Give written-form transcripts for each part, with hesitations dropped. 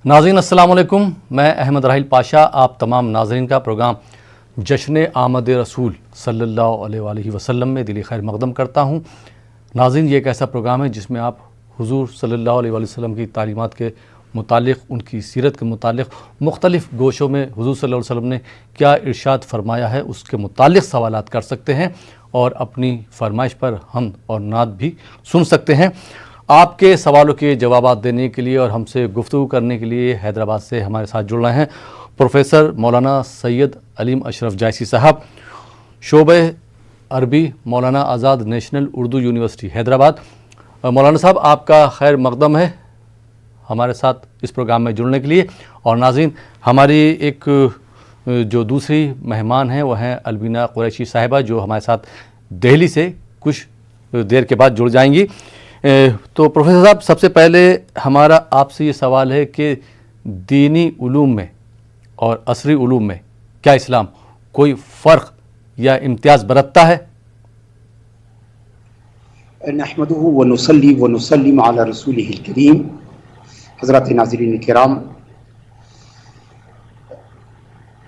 ناظرین السلام علیکم، میں احمد راحیل پاشا آپ تمام ناظرین کا پروگرام جشن آمد رسول صلی اللہ علیہ وآلہ وسلم میں دلی خیر مقدم کرتا ہوں۔ ناظرین، یہ ایک ایسا پروگرام ہے جس میں آپ حضور صلی اللہ علیہ وآلہ وسلم کی تعلیمات کے متعلق، ان کی سیرت کے متعلق مختلف گوشوں میں حضور صلی اللہ علیہ وسلم نے کیا ارشاد فرمایا ہے اس کے متعلق سوالات کر سکتے ہیں اور اپنی فرمائش پر حمد اور نعت بھی سن سکتے ہیں۔ آپ کے سوالوں کے جوابات دینے کے لیے اور ہم سے گفتگو کرنے کے لیے حیدرآباد سے ہمارے ساتھ جڑ رہے ہیں پروفیسر مولانا سید علیم اشرف جائسی صاحب، شعبہ عربی، مولانا آزاد نیشنل اردو یونیورسٹی حیدرآباد۔ مولانا صاحب، آپ کا خیر مقدم ہے ہمارے ساتھ اس پروگرام میں جڑنے کے لیے۔ اور ناظرین، ہماری ایک جو دوسری مہمان ہیں وہ ہیں البینہ قریشی صاحبہ، جو ہمارے ساتھ دہلی سے کچھ دیر کے بعد جڑ جائیں گی۔ تو پروفیسر صاحب، سب سے پہلے ہمارا آپ سے یہ سوال ہے کہ دینی علوم میں اور عصری علوم میں کیا اسلام کوئی فرق یا امتیاز برتتا ہے؟ نحمده ونصلي ونسلم على رسوله الكریم۔ حضرات ناظرین کرام،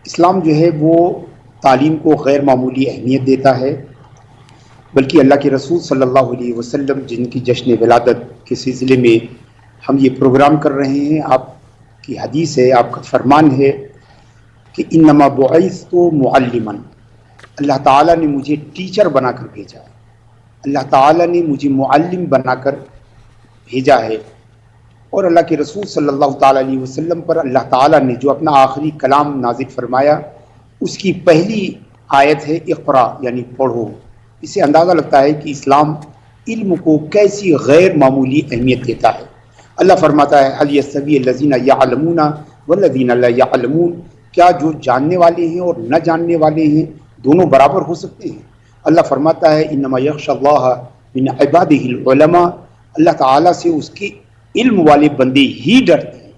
اسلام جو ہے وہ تعلیم کو غیر معمولی اہمیت دیتا ہے، بلکہ اللہ کے رسول صلی اللہ علیہ وسلم جن کی جشن ولادت کے سلسلے میں ہم یہ پروگرام کر رہے ہیں، آپ کی حدیث ہے، آپ کا فرمان ہے کہ انما بعثت معلما، اللہ تعالیٰ نے مجھے ٹیچر بنا کر بھیجا ہے، اللہ تعالیٰ نے مجھے معلم بنا کر بھیجا ہے۔ اور اللہ کے رسول صلی اللہ تعالیٰ علیہ وسلم پر اللہ تعالیٰ نے جو اپنا آخری کلام نازل فرمایا، اس کی پہلی آیت ہے اقرا، یعنی پڑھو۔ اس سے اندازہ لگتا ہے کہ اسلام علم کو کیسی غیر معمولی اہمیت دیتا ہے۔ اللہ فرماتا ہے هل يستوي الذين يعلمون والذين لا يعلمون، کیا جو جاننے والے ہیں اور نہ جاننے والے ہیں دونوں برابر ہو سکتے ہیں؟ اللہ فرماتا ہے انما يخشى الله من عباده العلماء، اللہ تعالیٰ سے اس کے علم والے بندے ہی ڈرتے ہیں۔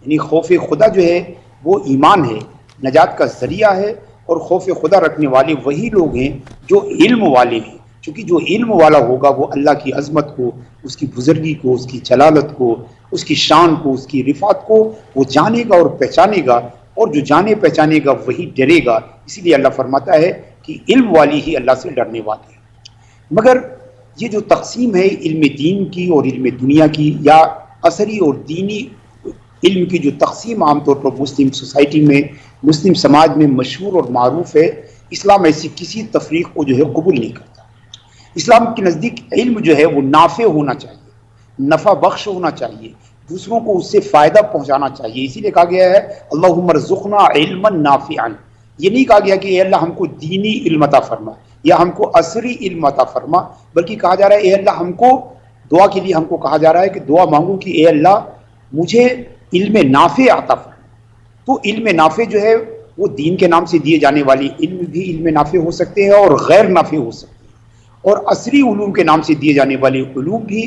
یعنی خوف خدا جو ہے وہ ایمان ہے، نجات کا ذریعہ ہے، اور خوف خدا رکھنے والے وہی لوگ ہیں جو علم والے ہیں، چونکہ جو علم والا ہوگا وہ اللہ کی عظمت کو، اس کی بزرگی کو، اس کی جلالت کو، اس کی شان کو، اس کی رفعت کو وہ جانے گا اور پہچانے گا، اور جو جانے پہچانے گا وہی ڈرے گا۔ اسی لیے اللہ فرماتا ہے کہ علم والی ہی اللہ سے ڈرنے والے ہیں۔ مگر یہ جو تقسیم ہے علم دین کی اور علم دنیا کی، یا عصری اور دینی علم کی جو تقسیم عام طور پر مسلم سوسائٹی میں، مسلم سماج میں مشہور اور معروف ہے، اسلام ایسی کسی تفریق کو جو ہے قبول نہیں کرتا۔ اسلام کے نزدیک علم جو ہے وہ نافع ہونا چاہیے، نفع بخش ہونا چاہیے، دوسروں کو اس سے فائدہ پہنچانا چاہیے۔ اسی لیے کہا گیا ہے اللہم ارزقنا علما نافعا، یہ نہیں کہا گیا کہ اے اللہ ہم کو دینی علم عطا فرما یا ہم کو عصری علم عطا فرما، بلکہ کہا جا رہا ہے اے اللہ ہم کو دعا کے لیے ہم کو کہا جا رہا ہے کہ دعا مانگو کہ اے اللہ مجھے علم نافع عطا فرما۔ تو علم نافع جو ہے وہ دین کے نام سے دیے جانے والی علم بھی علم نافع ہو سکتے ہیں اور غیر نافع ہو سکتے ہیں، اور عصری علوم کے نام سے دیے جانے والے علوم بھی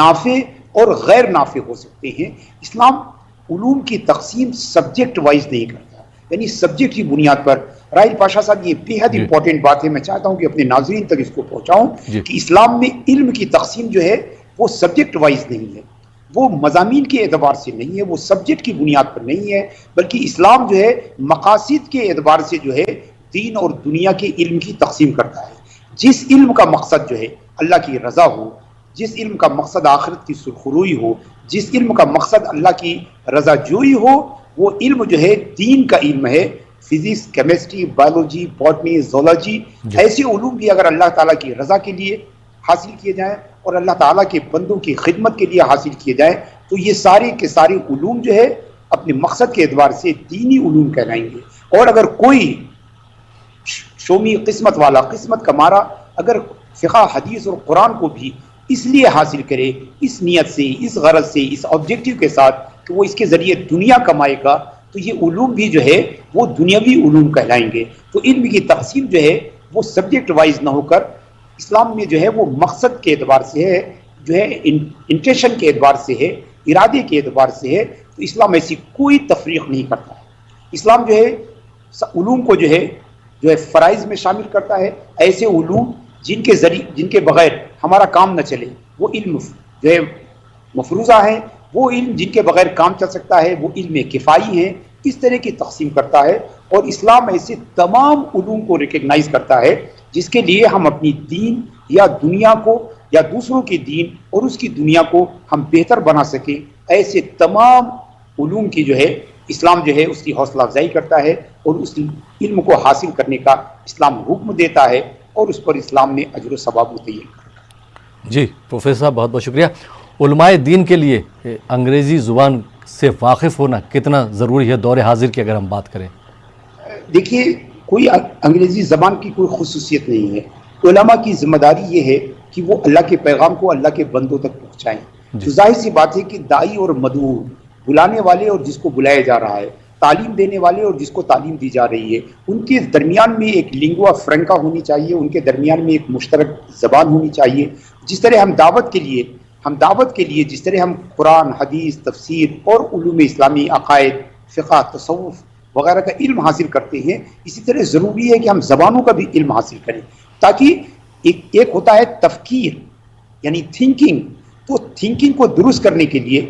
نافع اور غیر نافع ہو سکتے ہیں۔ اسلام علوم کی تقسیم سبجیکٹ وائز نہیں کرتا، یعنی سبجیکٹ کی بنیاد پر۔ راحیل پاشا صاحب، یہ بے حد امپورٹنٹ بات ہے، میں چاہتا ہوں کہ اپنے ناظرین تک اس کو پہنچاؤں کہ اسلام میں علم کی تقسیم جو ہے وہ سبجیکٹ وائز نہیں ہے، وہ مضامین کے اعتبار سے نہیں ہے، وہ سبجیکٹ کی بنیاد پر نہیں ہے، بلکہ اسلام جو ہے مقاصد کے اعتبار سے جو ہے دین اور دنیا کے علم کی تقسیم کرتا ہے۔ جس علم کا مقصد جو ہے اللہ کی رضا ہو، جس علم کا مقصد آخرت کی سرخروئی ہو، جس علم کا مقصد اللہ کی رضا جوئی ہو، وہ علم جو ہے دین کا علم ہے۔ Physics, chemistry, biology, botany, zoology, ایسے علوم بھی اگر اللہ تعالیٰ کی رضا کے لیے حاصل کیے جائیں اور اللہ تعالیٰ کے بندوں کی خدمت کے لیے حاصل کیے جائیں، تو یہ سارے کے سارے علوم جو ہے اپنے مقصد کے اعتبار سے دینی علوم کہلائیں گے۔ اور اگر کوئی شومی قسمت والا، قسمت کا مارا، اگر فقہ، حدیث اور قرآن کو بھی اس لیے حاصل کرے، اس نیت سے، اس غرض سے، اس آبجیکٹیو کے ساتھ کہ وہ اس کے ذریعے دنیا کمائے گا، تو یہ علوم بھی جو ہے وہ دنیاوی علوم کہلائیں گے۔ تو علم کی تقسیم جو ہے وہ سبجیکٹ وائز نہ ہو کر اسلام میں جو ہے وہ مقصد کے اعتبار سے ہے، جو ہے انٹینشن کے اعتبار سے ہے، ارادے کے اعتبار سے ہے۔ تو اسلام ایسی کوئی تفریق نہیں کرتا ہے۔ اسلام جو ہے علوم کو جو ہے فرائض میں شامل کرتا ہے، ایسے علوم جن کے بغیر ہمارا کام نہ چلے، وہ علم جو ہے مفروضہ ہیں، وہ علم جن کے بغیر کام چل سکتا ہے وہ علم کفائی ہیں، اس طرح کی تقسیم کرتا ہے. اور اسلام ایسے تمام علوم کو ریکگنائز کرتا ہے جس کے لیے ہم اپنی دین یا دنیا کو یا دوسروں کے دین اور اس کی دنیا کو ہم بہتر بنا سکیں. ایسے تمام علوم کی جو ہے اسلام جو ہے اس کی حوصلہ افزائی کرتا ہے اور اس علم کو حاصل کرنے کا اسلام حکم دیتا ہے اور اس پر اسلام نے اجر و ثواب متعین کر. جی پروفیسر صاحب بہت بہت شکریہ. علماء دین کے لیے انگریزی زبان سے واقف ہونا کتنا ضروری ہے دور حاضر کی اگر ہم بات کریں؟ دیکھیے کوئی انگریزی زبان کی کوئی خصوصیت نہیں ہے. علماء کی ذمہ داری یہ ہے کہ وہ اللہ کے پیغام کو اللہ کے بندوں تک پہنچائیں. تو ظاہر سی بات ہے کہ داعی اور مدعو، بلانے والے اور جس کو بلایا جا رہا ہے، تعلیم دینے والے اور جس کو تعلیم دی جا رہی ہے، ان کے درمیان میں ایک لنگوا فرینکا ہونی چاہیے، ان کے درمیان میں ایک مشترک زبان ہونی چاہیے. جس طرح ہم دعوت کے لیے جس طرح ہم قرآن، حدیث، تفسیر اور علوم اسلامی، عقائد، فقہ، تصوف وغیرہ کا علم حاصل کرتے ہیں، اسی طرح ضروری ہے کہ ہم زبانوں کا بھی علم حاصل کریں تاکہ ایک ہوتا ہے تفکیر یعنی تھنکنگ. تو تھنکنگ کو درست کرنے کے لیے،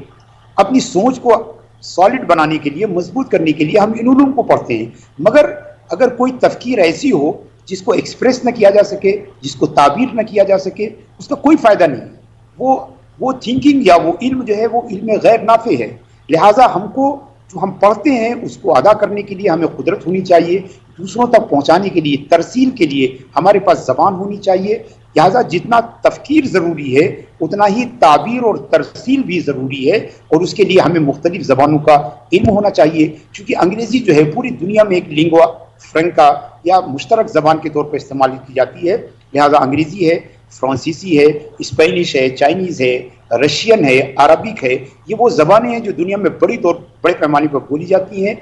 اپنی سوچ کو سالڈ بنانے کے لیے، مضبوط کرنے کے لیے ہم ان علوم کو پڑھتے ہیں. مگر اگر کوئی تفکیر ایسی ہو جس کو ایکسپریس نہ کیا جا سکے، جس کو تعبیر نہ کیا جا سکے، اس کا کوئی فائدہ نہیں ہے. وہ تھنکنگ یا وہ علم جو ہے وہ علم غیر نافع ہے. لہٰذا ہم کو جو ہم پڑھتے ہیں اس کو ادا کرنے کے لیے ہمیں قدرت ہونی چاہیے، دوسروں تک پہنچانے کے لیے، ترسیل کے لیے ہمارے پاس زبان ہونی چاہیے. لہٰذا جتنا تفکیر ضروری ہے اتنا ہی تعبیر اور ترسیل بھی ضروری ہے، اور اس کے لیے ہمیں مختلف زبانوں کا علم ہونا چاہیے. چونکہ انگریزی جو ہے پوری دنیا میں ایک لنگوا فرینکا یا مشترک زبان کے طور پر استعمال کی جاتی ہے. لہٰذا انگریزی ہے، فرانسیسی ہے، اسپینش ہے، چائنیز ہے، رشین ہے، عربک ہے. یہ وہ زبانیں ہیں جو دنیا میں بڑے پیمانے پر بولی جاتی ہیں.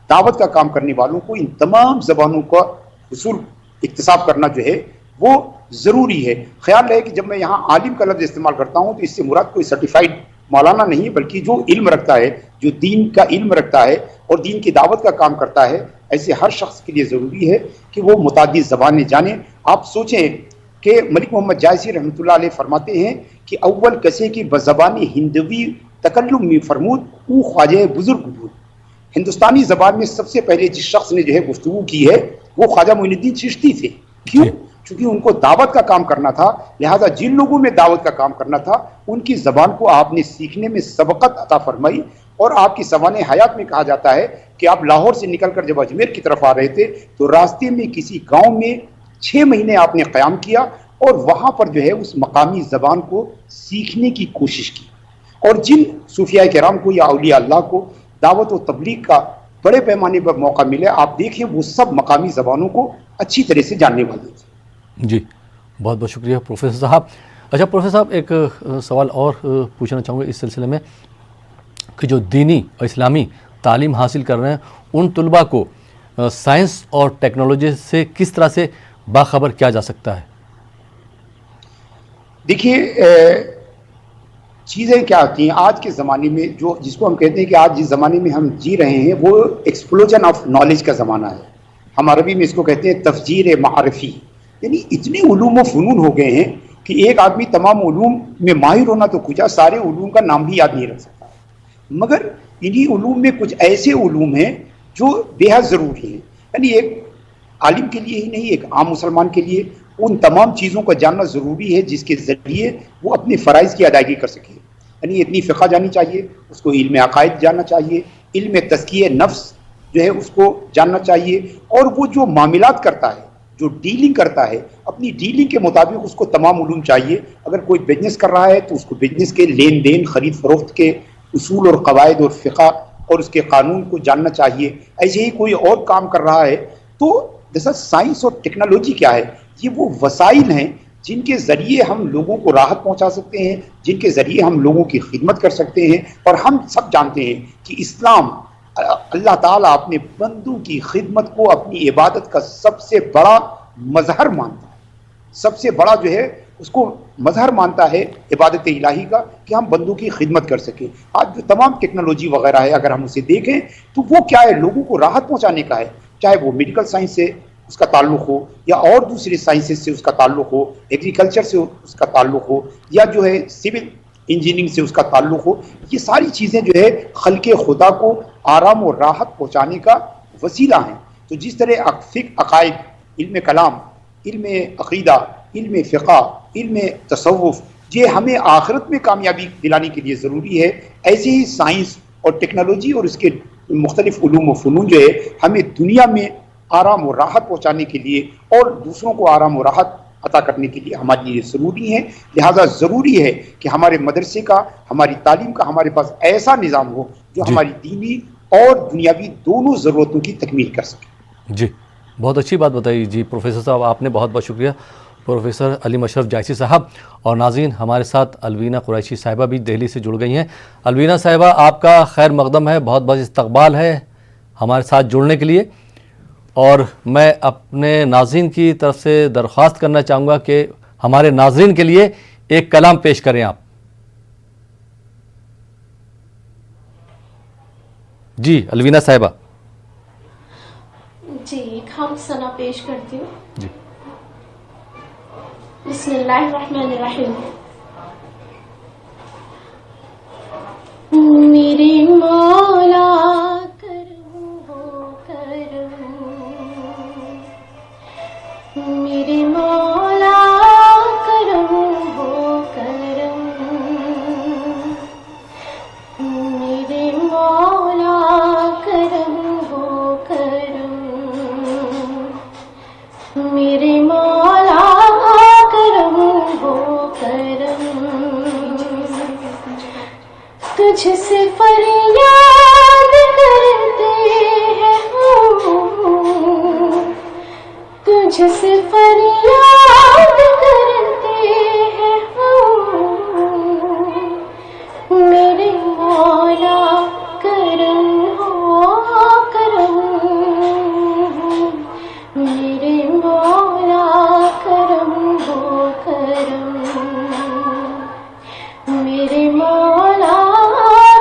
دعوت کا کام کرنے والوں کو ان تمام زبانوں کا حصول اکتساب کرنا جو ہے وہ ضروری ہے. خیال رہے کہ جب میں یہاں عالم کا لفظ استعمال کرتا ہوں تو اس سے مراد کوئی سرٹیفائڈ مولانا نہیں، بلکہ جو علم رکھتا ہے، جو دین کا علم رکھتا ہے اور دین کی دعوت کا کام کرتا ہے. ایسے ہر شخص کے لیے ضروری ہے کہ وہ متعدد زبانیں جانے. آپ سوچیں کہ ملک محمد جائسی رحمۃ اللہ علیہ فرماتے ہیں کہ اول کسے کی بزبان ہندوی تکلم میں فرمود او خواجہ بزرگ بود. ہندوستانی زبان میں سب سے پہلے جس شخص نے جو ہے گفتگو کی ہے وہ خواجہ معین الدین چشتی تھے. کیوں؟ چونکہ ان کو دعوت کا کام کرنا تھا. لہٰذا جن لوگوں میں دعوت کا کام کرنا تھا ان کی زبان کو آپ نے سیکھنے میں سبقت عطا فرمائی. اور آپ کی سوانح حیات میں کہا جاتا ہے کہ آپ لاہور سے نکل کر جب اجمیر کی طرف آ رہے تھے تو راستے میں کسی گاؤں میں 6 مہینے آپ نے قیام کیا اور وہاں پر جو ہے اس مقامی زبان کو سیکھنے کی کوشش کی. اور جن صوفیاء کرام کو یا اولیاء اللہ کو دعوت و تبلیغ کا بڑے پیمانے پر موقع ملے، آپ دیکھیں وہ سب مقامی زبانوں کو اچھی طرح سے جاننے والے تھے. جی بہت بہت شکریہ پروفیسر صاحب. اچھا پروفیسر صاحب ایک سوال اور پوچھنا چاہوں گا اس سلسلے میں کہ جو دینی اور اسلامی تعلیم حاصل کر رہے ہیں ان طلباء کو سائنس اور ٹیکنالوجی سے کس طرح سے باخبر کیا جا سکتا ہے؟ دیکھیے چیزیں کیا ہوتی ہیں آج کے زمانے میں، جس کو ہم کہتے ہیں کہ آج جس زمانے میں ہم جی رہے ہیں وہ ایکسپلوژن آف نالج کا زمانہ ہے. ہم عربی میں اس کو کہتے ہیں تفجیر معرفی. یعنی اتنے علوم و فنون ہو گئے ہیں کہ ایک آدمی تمام علوم میں ماہر ہونا تو کچھ، سارے علوم کا نام بھی یاد نہیں رکھ سکتا. مگر انہی علوم میں کچھ ایسے علوم ہیں جو بے حد ضروری ہیں. یعنی ایک عالم کے لیے ہی نہیں، ایک عام مسلمان کے لیے ان تمام چیزوں کا جاننا ضروری ہے جس کے ذریعے وہ اپنے فرائض کی ادائیگی کر سکے. یعنی اتنی فقہ جانی چاہیے، اس کو علم عقائد جاننا چاہیے، علم تزکیہ نفس جو ہے اس کو جاننا چاہیے، اور وہ جو معاملات کرتا ہے، جو ڈیلنگ کرتا ہے، اپنی ڈیلنگ کے مطابق اس کو تمام علوم چاہیے. اگر کوئی بزنس کر رہا ہے تو اس کو بزنس کے لین دین، خرید فروخت کے اصول اور قواعد اور فقہ اور اس کے قانون کو جاننا چاہیے. ایسے ہی کوئی اور کام کر رہا ہے تو جیسا سائنس اور ٹیکنالوجی کیا ہے، یہ وہ وسائل ہیں جن کے ذریعے ہم لوگوں کو راحت پہنچا سکتے ہیں، جن کے ذریعے ہم لوگوں کی خدمت کر سکتے ہیں. اور ہم سب جانتے ہیں کہ اسلام، اللہ تعالیٰ اپنے بندوں کی خدمت کو اپنی عبادت کا سب سے بڑا مظہر مانتا ہے. سب سے بڑا جو ہے اس کو مظہر مانتا ہے عبادت الہی کا، کہ ہم بندوں کی خدمت کر سکیں. آج جو تمام ٹیکنالوجی وغیرہ ہے اگر ہم اسے دیکھیں تو وہ کیا ہے، لوگوں کو راحت پہنچانے کا ہے. چاہے وہ میڈیکل سائنس سے اس کا تعلق ہو، یا اور دوسری سائنسز سے اس کا تعلق ہو، ایگریکلچر سے اس کا تعلق ہو، یا جو ہے سول انجینئرنگ سے اس کا تعلق ہو، یہ ساری چیزیں جو ہے خلق خدا کو آرام و راحت پہنچانے کا وسیلہ ہیں۔ تو جس طرح عقائد، علم کلام، علم عقیدہ، علم فقہ، علم تصوف یہ ہمیں آخرت میں کامیابی دلانے کے لیے ضروری ہے، ایسے ہی سائنس اور ٹیکنالوجی اور اس کے مختلف علوم و فنون جو ہے ہمیں دنیا میں آرام و راحت پہنچانے کے لیے اور دوسروں کو آرام و راحت عطا کرنے کے لیے ہمارے لیے ضروری ہے۔ لہٰذا ضروری ہے کہ ہمارے مدرسے کا، ہماری تعلیم کا ہمارے پاس ایسا نظام ہو جو ہماری دینی اور دنیاوی دونوں ضرورتوں کی تکمیل کر سکے۔ جی بہت اچھی بات بتائی جی پروفیسر صاحب، آپ نے بہت بہت شکریہ پروفیسر علیم اشرف جائسی صاحب۔ اور ناظرین، ہمارے ساتھ الوینہ قریشی صاحبہ بھی دہلی سے جڑ گئی ہیں۔ الوینہ صاحبہ، آپ کا خیر مقدم ہے، بہت بہت استقبال ہے ہمارے ساتھ جڑنے کے لیے، اور میں اپنے ناظرین کی طرف سے درخواست کرنا چاہوں گا کہ ہمارے ناظرین کے لیے ایک کلام پیش کریں آپ۔ جی الوینہ صاحبہ۔ جی ایک حمد ثنا پیش کرتی ہوں۔ جی بسم اللہ الرحمن الرحیم۔ میرے مولا کرم ہو کرم، میرے مولا کرم ہو کرم، میرے مولا کرم ہو کرم، میرے مولا کرم ہو کرم، تجھ سے فریاد کرتے ہیں ہم، تجھ سے فریاد کرتے ہیں ہم، میرے مولا کرم ہو کرم، میرے مولا کرم ہو کرم، میرے مولا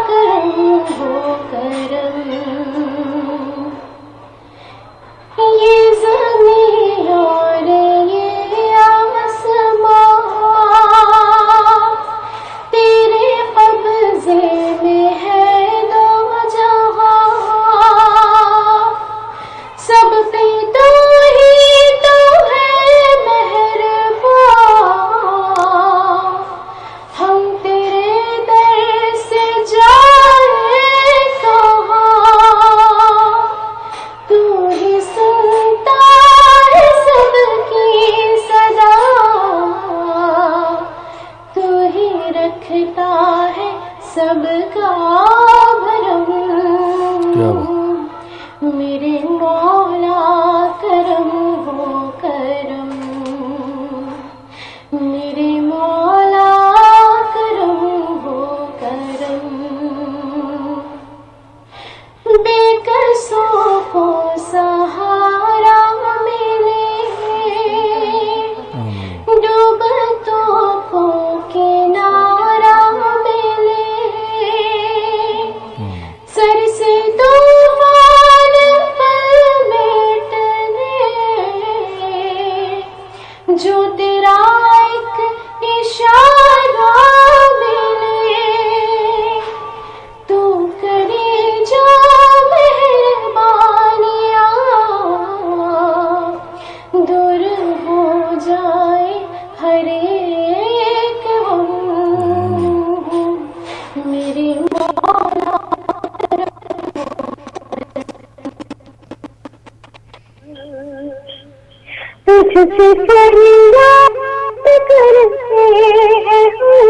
کرم ہو کرم، یہ زمین اور یہ آسمان تیرے قبضے میں ہے دو جہاں، سب پہ تو ہی تو ہے مہربان، ہم تیرے در سے جائیں کہاں، تو ہی سنتا ہے سب کی صدا، تو ہی رکھتا ہے سب کا بھرم، کیا بات، میرے مولا کرم ہو کرم، میرے مولا کرم ہو کرم، بے قصوں کو سہارا ملے، ڈوبتوں کو کنارا ملے، سر سے طوفان پل میٹ دے، جو تیرا ایک اشارہ ملے، تو کرے جو مہربانیاں، دور ہو جائے ہر ایک غم، میرے مولا تجھ سے فریاد کرتے ہیں ہم،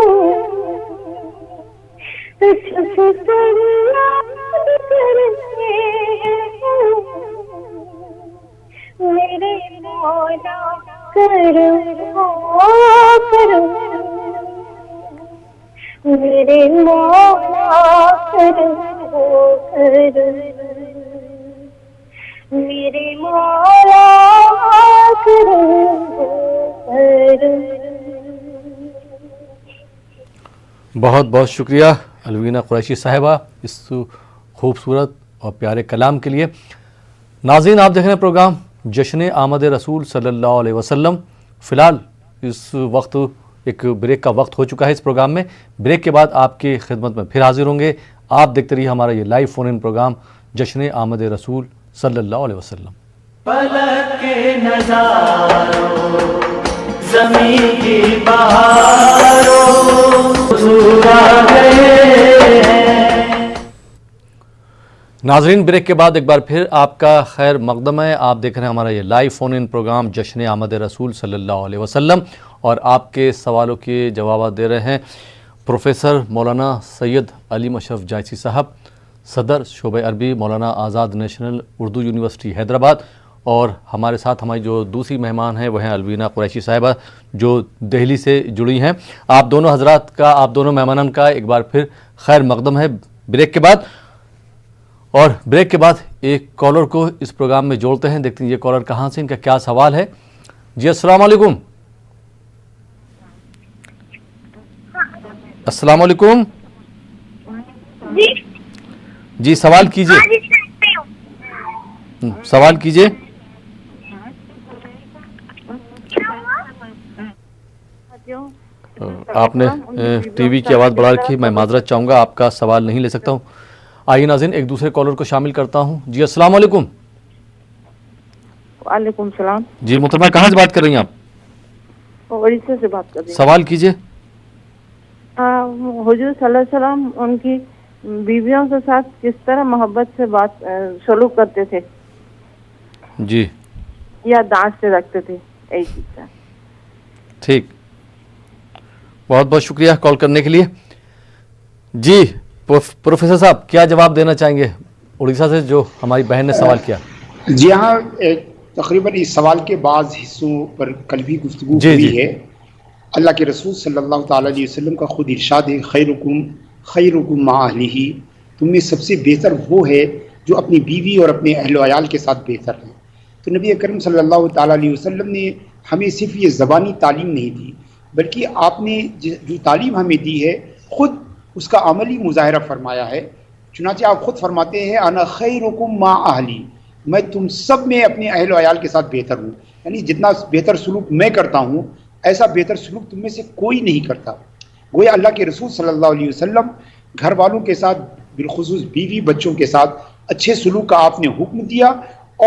تجھ سے فریاد کرتے ہیں ہم، میرے مولا کرم ہو کرم، میرے مولا کرم ہو کرم، میرے مولا کرم ہو کرم۔ بہت بہت شکریہ الوینہ قریشی صاحبہ اس خوبصورت اور پیارے کلام کے لیے۔ ناظرین، آپ دیکھ رہے ہیں پروگرام جشن آمد رسول صلی اللہ علیہ وسلم۔ فی الحال اس وقت ایک بریک کا وقت ہو چکا ہے اس پروگرام میں. بریک کے بعد آپ کی خدمت میں پھر حاضر ہوں گے. آپ دیکھتے رہیے ہمارا یہ لائیو فون ان پروگرام جشن آمد رسول صلی اللہ علیہ وسلم. فلک کے نظاروں زمین کی بہاروں حضور آ گئے ہیں. ناظرین بریک کے بعد ایک بار پھر آپ کا خیر مقدم ہے. آپ دیکھ رہے ہیں ہمارا یہ لائیو فون ان پروگرام جشن آمد رسول صلی اللہ علیہ وسلم اور آپ کے سوالوں کے جوابات دے رہے ہیں پروفیسر مولانا سید علیم اشرف جائسی صاحب، صدر شعبہ عربی مولانا آزاد نیشنل اردو یونیورسٹی حیدرآباد. اور ہمارے ساتھ ہماری جو دوسری مہمان ہیں وہ ہیں الوینہ قریشی صاحبہ جو دہلی سے جڑی ہیں. آپ دونوں حضرات کا، آپ دونوں مہمانان کا ایک بار پھر خیر مقدم ہے بریک کے بعد. اور بریک کے بعد ایک کالر کو اس پروگرام میں جوڑتے ہیں. دیکھتے ہیں یہ کالر کہاں سے، ان کا کیا سوال ہے. جی السلام علیکم. السلام علیکم. جی سوال کیجئے، سوال کیجئے. آپ نے ٹی وی کی آواز بڑھا رکھی، میں معذرت چاہوں گا، آپ کا سوال نہیں لے سکتا ہوں. آئیے ناظرین ایک دوسرے کالر کو شامل کرتا ہوں. جی السلام علیکم. وعلیکم السلام. جی محترمہ کہاں سے بات کر رہی ہیں آپ؟ اڑیسہ سے بات کر رہی ہوں. سوال کیجئے. حضور صلی اللہ علیہ وسلم ان کی بیویوں کے ساتھ کس طرح محبت سے بات سلوک کرتے تھے جی یا دانت سے رکھتے تھے؟ یہی چیز ہے. ٹھیک، بہت بہت شکریہ کال کرنے کے لیے. جی پروفیسر صاحب کیا جواب دینا چاہیں گے اڑیسہ سے جو ہماری بہن نے سوال کیا؟ جی ہاں، تقریباً اس سوال کے بعض حصوں پر کل بھی گفتگو ہوئی ہے. اللہ کے رسول صلی اللہ تعالیٰ علیہ وسلم کا خود ارشاد ہے خیرکم مع اہلہ، تم میں سب سے بہتر وہ ہے جو اپنی بیوی اور اپنے اہل و عیال کے ساتھ بہتر ہے. تو نبی اکرم صلی اللہ تعالیٰ علیہ وسلم نے ہمیں صرف یہ زبانی تعلیم نہیں دی بلکہ آپ نے جو تعلیم ہمیں دی ہے خود اس کا عملی مظاہرہ فرمایا ہے. چنانچہ آپ خود فرماتے ہیں انا خیرکم مع اہلی، میں تم سب میں اپنے اہل و عیال کے ساتھ بہتر ہوں. یعنی جتنا بہتر سلوک میں کرتا ہوں ایسا بہتر سلوک تم میں سے کوئی نہیں کرتا. گویا اللہ کے رسول صلی اللہ علیہ وسلم گھر والوں کے ساتھ بالخصوص بیوی بچوں کے ساتھ اچھے سلوک کا آپ نے حکم دیا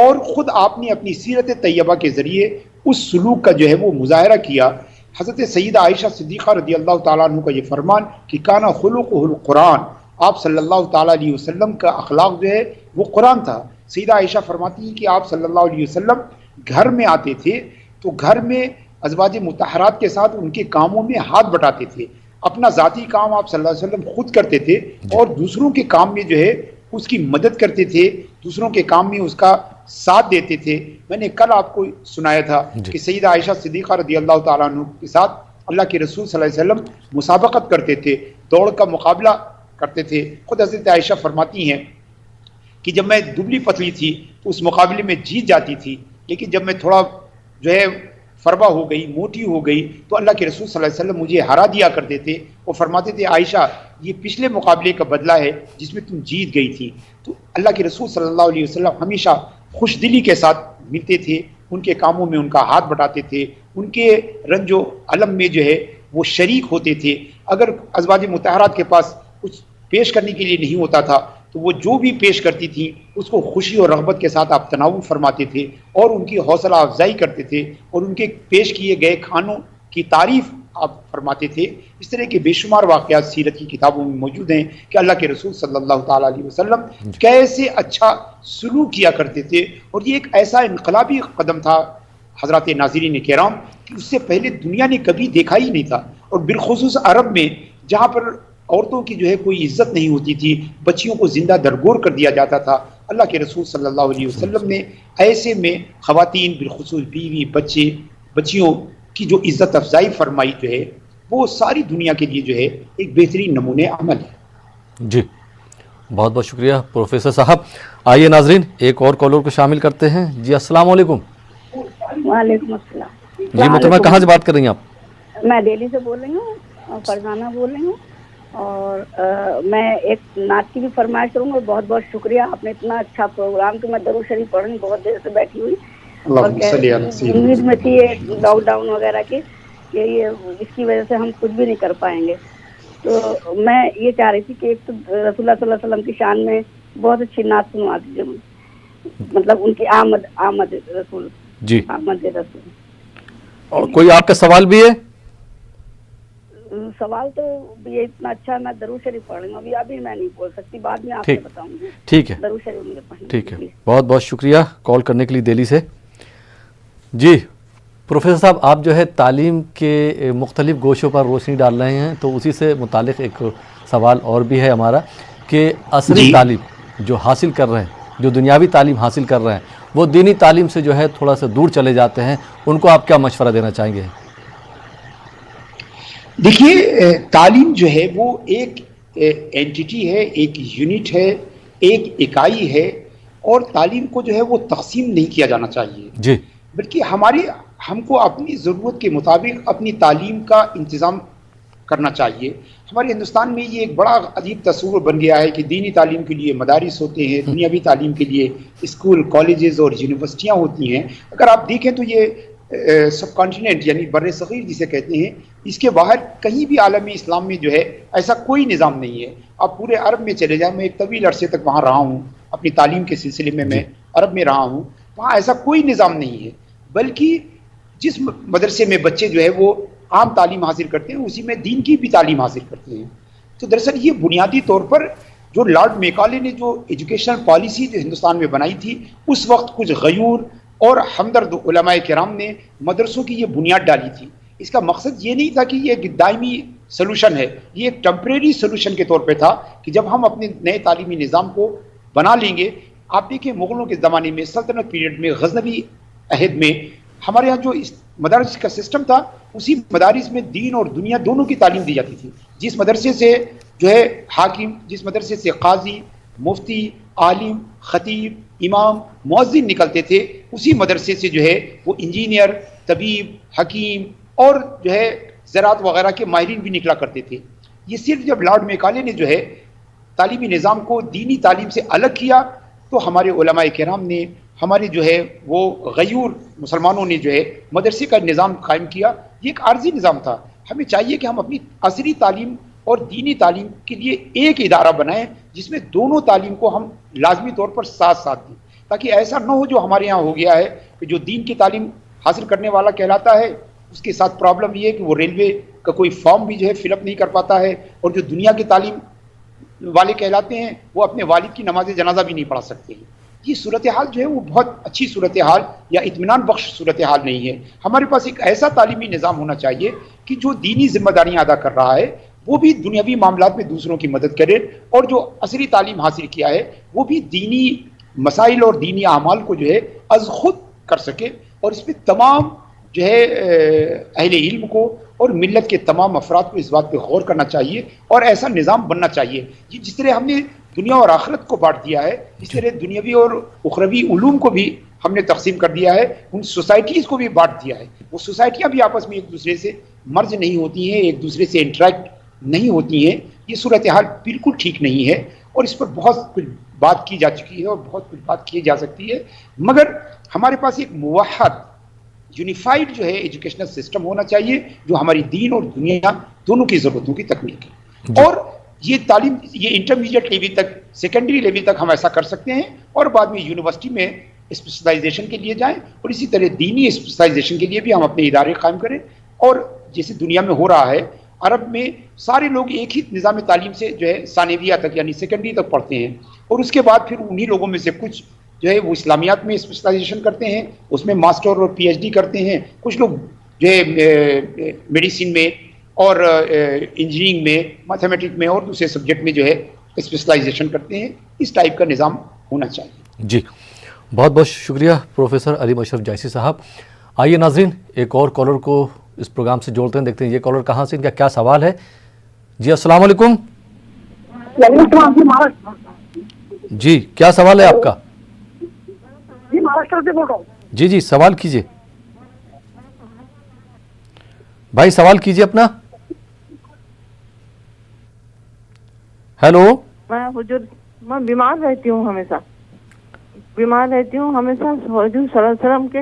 اور خود آپ نے اپنی سیرت طیبہ کے ذریعے اس سلوک کا جو ہے وہ مظاہرہ کیا. حضرت سیدہ عائشہ صدیقہ رضی اللہ تعالیٰ عنہ کا یہ فرمان کہ کانا خلقہ القرآن، آپ صلی اللہ تعالیٰ علیہ وسلم کا اخلاق جو ہے وہ قرآن تھا. سیدہ عائشہ فرماتی ہیں کہ آپ صلی اللہ علیہ وسلم گھر میں آتے تھے تو گھر میں ازواج مطہرات کے ساتھ ان کے کاموں میں ہاتھ بٹاتے تھے. اپنا ذاتی کام آپ صلی اللہ علیہ وسلم خود کرتے تھے اور دوسروں کے کام میں جو ہے اس کی مدد کرتے تھے، دوسروں کے کام میں اس کا ساتھ دیتے تھے. میں نے کل آپ کو سنایا تھا کہ سیدہ عائشہ صدیقہ رضی اللہ تعالیٰ عنہ کے ساتھ اللہ کے رسول صلی اللہ علیہ وسلم مسابقت کرتے تھے، دوڑ کا مقابلہ کرتے تھے. خود حضرت عائشہ فرماتی ہیں کہ جب میں دبلی پتلی تھی تو اس مقابلے میں جیت جاتی تھی، لیکن جب میں تھوڑا جو ہے فربا ہو گئی، موٹی ہو گئی تو اللہ کے رسول صلی اللہ علیہ وسلم مجھے ہرا دیا کرتے تھے. وہ فرماتے تھے عائشہ یہ پچھلے مقابلے کا بدلہ ہے جس میں تم جیت گئی تھی. تو اللہ کے رسول صلی اللہ علیہ وسلم ہمیشہ خوش دلی کے ساتھ ملتے تھے، ان کے کاموں میں ان کا ہاتھ بٹاتے تھے، ان کے رنج و علم میں جو ہے وہ شریک ہوتے تھے. اگر ازواج مطہرات کے پاس کچھ پیش کرنے کے لیے نہیں ہوتا تھا تو وہ جو بھی پیش کرتی تھیں اس کو خوشی اور رغبت کے ساتھ آپ تناول فرماتے تھے اور ان کی حوصلہ افزائی کرتے تھے اور ان کے پیش کیے گئے کھانوں کی تعریف آپ فرماتے تھے. اس طرح کے بے شمار واقعات سیرت کی کتابوں میں موجود ہیں کہ اللہ کے رسول صلی اللہ تعالیٰ علیہ وسلم کیسے اچھا سلوک کیا کرتے تھے. اور یہ ایک ایسا انقلابی قدم تھا حضرات ناظرین کرام کہ اس سے پہلے دنیا نے کبھی دیکھا ہی نہیں تھا. اور بالخصوص عرب میں جہاں پر عورتوں کی جو ہے کوئی عزت نہیں ہوتی تھی، بچیوں کو زندہ درگور کر دیا جاتا تھا، اللہ کے رسول صلی اللہ علیہ وسلم نے ایسے میں خواتین بالخصوص بیوی بچے بچیوں کی جو عزت افزائی فرمائی جو ہے وہ ساری دنیا کے لیے جو ہے ایک بہترین نمونہ عمل ہے. جی بہت بہت شکریہ پروفیسر صاحب. آئیے ناظرین ایک اور کالر کو شامل کرتے ہیں. جی السلام علیکم. وعلیکم السلام. جی محترمہ کہاں سے بات کر رہی ہیں آپ؟ میں دہلی سے بول رہی ہوں، فرزانہ بول رہی ہوں. اور میں ایک نعت کی بھی فرمائش کروں گا. بہت بہت شکریہ، آپ نے اتنا اچھا پروگرام کہ میں درود شریف پڑھ رہی، بہت دیر سے بیٹھی ہوئی اور امید میں تھی لاک ڈاؤن وغیرہ کی کہ یہ اس کی وجہ سے ہم کچھ بھی نہیں کر پائیں گے. تو میں یہ چاہ رہی تھی کہ ایک تو رسول اللہ صلی اللہ علیہ وسلم کی شان میں بہت اچھی نعت سنوا دیجیے مجھے، مطلب ان کی آمد رسول. جی. آمد رسول. اور کوئی آپ کا سوال بھی ہے؟ سوال تو یہ اتنا اچھا، میں درود شریف پڑھ رہی ہوں ابھی میں نہیں بول سکتی، بعد میں آپ کو بتاؤں گی. ٹھیک ہے، درود شریف مجھے پڑھنا. ٹھیک ہے. بہت بہت شکریہ کال کرنے کے لیے دہلی سے. جی پروفیسر صاحب، آپ جو ہے تعلیم کے مختلف گوشوں پر روشنی ڈال رہے ہیں، تو اسی سے متعلق ایک سوال اور بھی ہے ہمارا کہ عصری تعلیم جو حاصل کر رہے ہیں، جو دنیاوی تعلیم حاصل کر رہے ہیں، وہ دینی تعلیم سے جو ہے تھوڑا سا دور چلے جاتے ہیں، ان کو آپ کیا مشورہ دینا چاہیں گے؟ دیکھیے، تعلیم جو ہے وہ ایک اینٹیٹی ہے، ایک یونٹ ہے، ایک اکائی ہے، اور تعلیم کو جو ہے وہ تقسیم نہیں کیا جانا چاہیے. جی. بلکہ ہم کو اپنی ضرورت کے مطابق اپنی تعلیم کا انتظام کرنا چاہیے. ہمارے ہندوستان میں یہ ایک بڑا عجیب تصور بن گیا ہے کہ دینی تعلیم کے لیے مدارس ہوتے ہیں، دنیاوی تعلیم کے لیے اسکول، کالجز اور یونیورسٹیاں ہوتی ہیں. اگر آپ دیکھیں تو یہ سب کانٹیننٹ یعنی بر صغیر جسے کہتے ہیں، اس کے باہر کہیں بھی عالمی اسلام میں جو ہے ایسا کوئی نظام نہیں ہے. آپ پورے عرب میں چلے جائیں، میں ایک طویل عرصے تک وہاں رہا ہوں، اپنی تعلیم کے سلسلے میں عرب میں رہا ہوں، وہاں ایسا کوئی نظام نہیں ہے. بلکہ جس مدرسے میں بچے جو ہے وہ عام تعلیم حاصل کرتے ہیں، اسی میں دین کی بھی تعلیم حاصل کرتے ہیں. تو دراصل یہ بنیادی طور پر جو لارڈ میکالے نے جو ایجوکیشنل پالیسی جو ہندوستان میں بنائی تھی، اس وقت کچھ غیور اور ہمدرد علماء کرام نے مدرسوں کی یہ بنیاد ڈالی تھی. اس کا مقصد یہ نہیں تھا کہ یہ ایک دائمی سلوشن ہے، یہ ایک ٹیمپریری سلوشن کے طور پہ تھا کہ جب ہم اپنے نئے تعلیمی نظام کو بنا لیں گے. آپ دیکھیں مغلوں کے زمانے میں، سلطنت پیریڈ میں، غزنوی عہد میں ہمارے ہاں جو مدارس کا سسٹم تھا، اسی مدارس میں دین اور دنیا دونوں کی تعلیم دی جاتی تھی. جس مدرسے سے جو ہے حاکم، جس مدرسے سے قاضی، مفتی، عالم، خطیب، امام، مؤذن نکلتے تھے، اسی مدرسے سے جو ہے وہ انجینئر، طبیب، حکیم اور جو ہے زراعت وغیرہ کے ماہرین بھی نکلا کرتے تھے. یہ صرف جب لارڈ میکالے نے جو ہے تعلیمی نظام کو دینی تعلیم سے الگ کیا، تو ہمارے علماء کرام نے، ہمارے جو ہے وہ غیور مسلمانوں نے جو ہے مدرسے کا نظام قائم کیا. یہ ایک عارضی نظام تھا. ہمیں چاہیے کہ ہم اپنی عصری تعلیم اور دینی تعلیم کے لیے ایک ادارہ بنائیں جس میں دونوں تعلیم کو ہم لازمی طور پر ساتھ ساتھ دیں، تاکہ ایسا نہ ہو جو ہمارے یہاں ہو گیا ہے کہ جو دین کی تعلیم حاصل کرنے والا کہلاتا ہے، اس کے ساتھ پرابلم یہ ہے کہ وہ ریلوے کا کوئی فارم بھی جو ہے فل اپ نہیں کر پاتا ہے، اور جو دنیا کی تعلیم والے کہلاتے ہیں وہ اپنے والد کی نماز جنازہ بھی نہیں پڑھا سکتے ہیں. یہ صورتحال جو ہے وہ بہت اچھی صورتحال یا اطمینان بخش صورتحال نہیں ہے. ہمارے پاس ایک ایسا تعلیمی نظام ہونا چاہیے کہ جو دینی ذمہ داریاں ادا کر رہا ہے وہ بھی دنیاوی معاملات میں دوسروں کی مدد کرے، اور جو عصری تعلیم حاصل کیا ہے وہ بھی دینی مسائل اور دینی اعمال کو جو ہے از خود کر سکے. اور اس میں تمام جو ہے اہل علم کو اور ملت کے تمام افراد کو اس بات پہ غور کرنا چاہیے، اور ایسا نظام بننا چاہیے. جس طرح ہم نے دنیا اور آخرت کو بانٹ دیا ہے، اس طرح دنیاوی اور اخروی علوم کو بھی ہم نے تقسیم کر دیا ہے، ان سوسائٹیز کو بھی بانٹ دیا ہے. وہ سوسائٹیاں بھی آپس میں ایک دوسرے سے مرج نہیں ہوتی ہیں، ایک دوسرے سے انٹریکٹ نہیں ہوتی ہیں. یہ صورتحال بالکل ٹھیک نہیں ہے، اور اس پر بہت کچھ بات کی جا چکی ہے اور بہت کچھ بات کی جا سکتی ہے. مگر ہمارے پاس ایک موحد یونیفائڈ جو ہے ایجوکیشنل سسٹم ہونا چاہیے جو ہماری دین اور دنیا دونوں کی ضرورتوں کی تکمیل کرے. اور یہ تعلیم، یہ انٹرمیڈیٹ لیول تک، سیکنڈری لیول تک ہم ایسا کر سکتے ہیں، اور بعد میں یونیورسٹی میں اسپیشلائزیشن کے لیے جائیں، اور اسی طرح دینی اسپیشلائزیشن کے لیے بھی ہم اپنے ادارے قائم کریں. اور جیسے دنیا میں ہو رہا ہے، عرب میں سارے لوگ ایک ہی نظام تعلیم سے جو ہے ثانویہ تک یعنی سیکنڈری تک پڑھتے ہیں، اور اس کے بعد پھر انہی لوگوں میں سے کچھ جو ہے وہ اسلامیات میں اسپیشلائزیشن کرتے ہیں، اس میں ماسٹر اور پی ایچ ڈی کرتے ہیں. کچھ لوگ جو ہے میڈیسن میں اور انجینئرنگ میں، میتھمیٹک میں اور دوسرے سبجیکٹ میں جو ہے اسپیشلائزیشن کرتے ہیں. اس ٹائپ کا نظام ہونا چاہیے. جی بہت بہت شکریہ پروفیسر علیم اشرف جائسی صاحب. آئیے ناظرین ایک اور کالر کو اس پروگرام سے جوڑتے ہیں، دیکھتے ہیں یہ کالر کہاں سے، ان کا کیا سوال ہے. جی السلام علیکم. جی کیا سوال ہے آپ کا؟ جی مہاراشٹر سے بول رہا ہوں. جی جی سوال کیجئے بھائی، سوال کیجئے اپنا. ہیلو. میں بیمار رہتی ہوں ہمیشہ، حضور صلی اللہ علیہ وسلم کے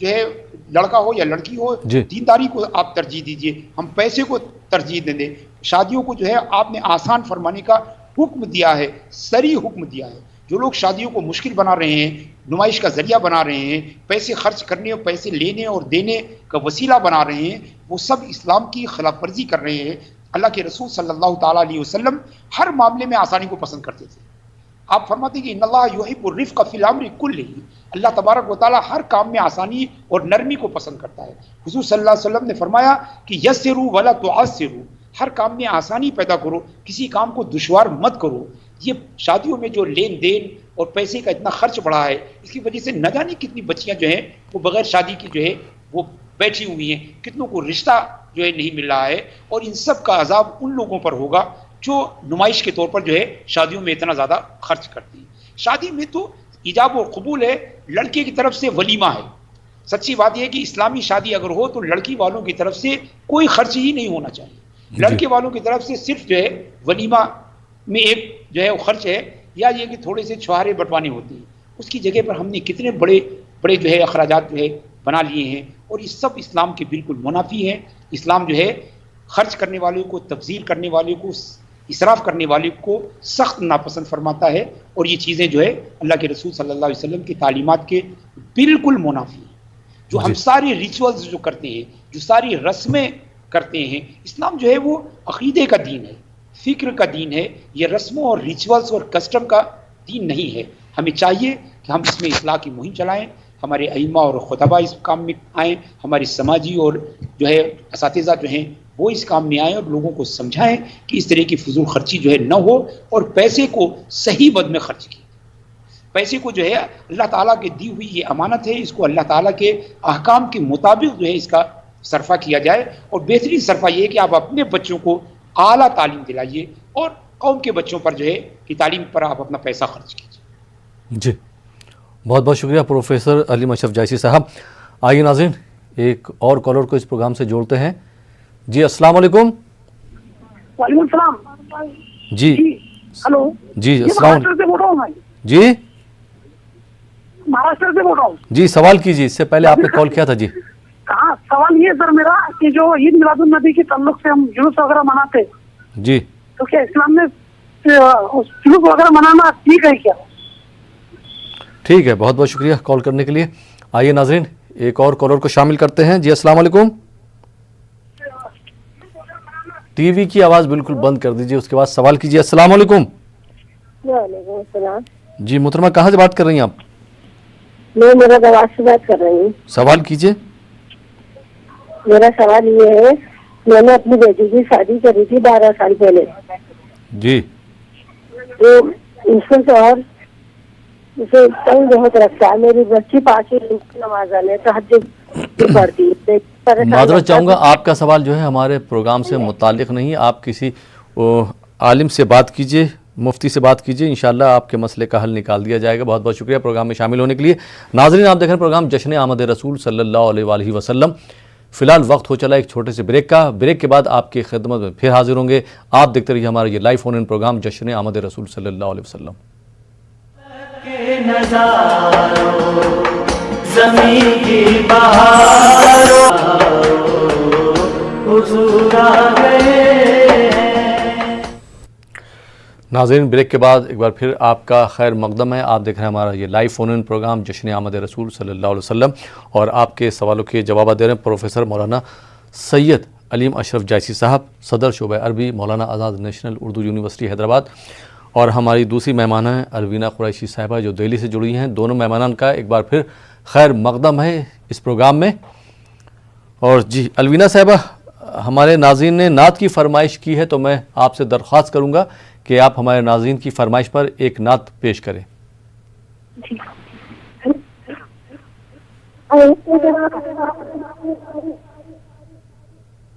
جو ہے لڑکا ہو یا لڑکی ہو جی دینداری کو آپ ترجیح دیجئے, ہم پیسے کو ترجیح دیں. شادیوں کو جو ہے آپ نے آسان فرمانے کا حکم دیا ہے, صریح حکم دیا ہے. جو لوگ شادیوں کو مشکل بنا رہے ہیں, نمائش کا ذریعہ بنا رہے ہیں, پیسے خرچ کرنے اور پیسے لینے اور دینے کا وسیلہ بنا رہے ہیں, وہ سب اسلام کی خلاف ورزی کر رہے ہیں. اللہ کے رسول صلی اللہ تعالیٰ علیہ وسلم ہر معاملے میں آسانی کو پسند کرتے تھے. آپ فرماتے ہیں کہ ان اللہ یحب الرفق فی الامر کلہ, اللہ تبارک و تعالیٰ ہر کام میں آسانی اور نرمی کو پسند کرتا ہے. حضور صلی اللہ علیہ وسلم نے فرمایا کہ یسروا ولا تعسروا, ہر کام میں آسانی پیدا کرو, کسی کام کو دشوار مت کرو. یہ شادیوں میں جو لین دین اور پیسے کا اتنا خرچ بڑھا ہے, اس کی وجہ سے نہ جانے کتنی بچیاں جو ہیں وہ بغیر شادی کی جو ہے وہ بیٹھی ہوئی ہیں, کتنوں کو رشتہ جو ہے نہیں مل رہا ہے. اور ان سب کا عذاب ان لوگوں پر ہوگا جو نمائش کے طور پر جو ہے شادیوں میں اتنا زیادہ خرچ کرتی ہیں. شادی میں تو ایجاب و قبول ہے, لڑکے کی طرف سے ولیمہ ہے. سچی بات یہ ہے کہ اسلامی شادی اگر ہو تو لڑکی والوں کی طرف سے کوئی خرچ ہی نہیں ہونا چاہیے. لڑکے والوں کی طرف سے صرف جو ہے ولیمہ میں ایک جو ہے وہ خرچ ہے, یا یہ کہ تھوڑے سے چھوارے بٹوانے ہوتے ہیں. اس کی جگہ پر ہم نے کتنے بڑے بڑے جو ہے اخراجات جو ہے بنا لیے ہیں, اور یہ سب اسلام کے بالکل منافی ہیں. اسلام جو ہے خرچ کرنے والوں کو, تبذیر کرنے والوں کو, اسراف کرنے والے کو سخت ناپسند فرماتا ہے, اور یہ چیزیں جو ہے اللہ کے رسول صلی اللہ علیہ وسلم کی تعلیمات کے بالکل منافی ہیں. جو ہم سارے ریچولز جو کرتے ہیں, جو ساری رسمیں کرتے ہیں, اسلام جو ہے وہ عقیدے کا دین ہے, فکر کا دین ہے. یہ رسموں اور ریچولز اور کسٹم کا دین نہیں ہے. ہمیں چاہیے کہ ہم اس میں اصلاح کی مہم چلائیں, ہمارے ائمہ اور خطبہ اس کام میں آئیں, ہمارے سماجی اور جو ہے اساتذہ جو ہیں وہ اس کام میں آئیں اور لوگوں کو سمجھائیں کہ اس طرح کی فضول خرچی جو ہے نہ ہو, اور پیسے کو صحیح مد میں خرچ کیے. پیسے کو جو ہے اللہ تعالیٰ کے دی ہوئی یہ امانت ہے, اس کو اللہ تعالیٰ کے احکام کے مطابق جو ہے اس کا صرفہ کیا جائے. اور بہترین صرفہ یہ ہے کہ آپ اپنے بچوں کو اعلیٰ تعلیم دلائیے, اور قوم کے بچوں پر جو ہے کہ تعلیم پر آپ اپنا پیسہ خرچ کیجیے. جی بہت بہت شکریہ پروفیسر علیم اشرف جائسی صاحب. آئیے ناظرین ایک اور کالر کو اس پروگرام سے جوڑتے ہیں. جی السلام علیکم. وعلیکم السلام. جی ہلو. جی السلام مہاراشٹر سے بول رہا ہوں میں. جی مہاراشٹر سے بول رہا ہوں. جی سوال کیجیے, اس سے پہلے آپ نے کال کیا تھا. جی ہاں سوال یہ سر میرا کہ جو عید میلاد النبی کے تعلق سے ہم جلوس وغیرہ مناتے جی تو کیا اسلام میں جلوس وغیرہ منانا ٹھیک ہے کیا؟ ٹھیک ہے, بہت بہت شکریہ کال کرنے کے لیے. آئیے ناظرین ایک اور کالر کو شامل کرتے ہیں. جی السلام علیکم. ٹی وی کی آواز بالکل بند کر دیجیے, اس کے بعد سوال کیجیے. السلام علیکم. وعلیکم السلام. جی محترمہ کہاں سے بات کر رہی ہیں آپ؟ میں مرادآباد سے بات کر رہی ہوں. سوال کیجیے. میرا سوال یہ ہے, میں نے اپنی بیٹی کی شادی کری تھی 12 سال پہلے. جی تو اس سے اور اسے تنگ بہت رکھتا ہے. میری بچی 5 نمازاں ہے, تہجد پڑھتی ہے. معذرت چاہوں گا, آپ کا سوال جو ہے ہمارے پروگرام سے متعلق نہیں. آپ کسی عالم سے بات کیجیے, مفتی سے بات کیجیے, انشاءاللہ آپ کے مسئلے کا حل نکال دیا جائے گا. بہت بہت شکریہ پروگرام میں شامل ہونے کے لیے. ناظرین آپ دیکھ رہے ہیں پروگرام جشن آمد رسول صلی اللہ علیہ وآلہ وسلم. فی الحال وقت ہو چلا ایک چھوٹے سے بریک کا. بریک کے بعد آپ کی خدمت میں پھر حاضر ہوں گے. آپ دیکھتے رہیے ہمارا یہ لائیو فون ان پروگرام جشن آمد رسول صلی اللہ علیہ وسلم. کے نظاروں زمین کی بہاروں حضور آ گئے ہیں. ناظرین بریک کے بعد ایک بار پھر آپ کا خیر مقدم ہے. آپ دیکھ رہے ہیں ہمارا یہ لائیو فون ان پروگرام جشن آمد رسول صلی اللہ علیہ وسلم, اور آپ کے سوالوں کے جوابات دے رہے ہیں پروفیسر مولانا سید علیم اشرف جائسی صاحب, صدر شعبہ عربی مولانا آزاد نیشنل اردو یونیورسٹی حیدرآباد. اور ہماری دوسری مہمان ہیں الوینہ قریشی صاحبہ جو دہلی سے جڑی ہیں. دونوں مہمانان کا ایک بار پھر خیر مقدم ہے اس پروگرام میں. اور جی الوینہ صاحبہ, ہمارے ناظرین نے نعت کی فرمائش کی ہے, تو میں آپ سے درخواست کروں گا کہ آپ ہمارے ناظرین کی فرمائش پر ایک نعت پیش کریں.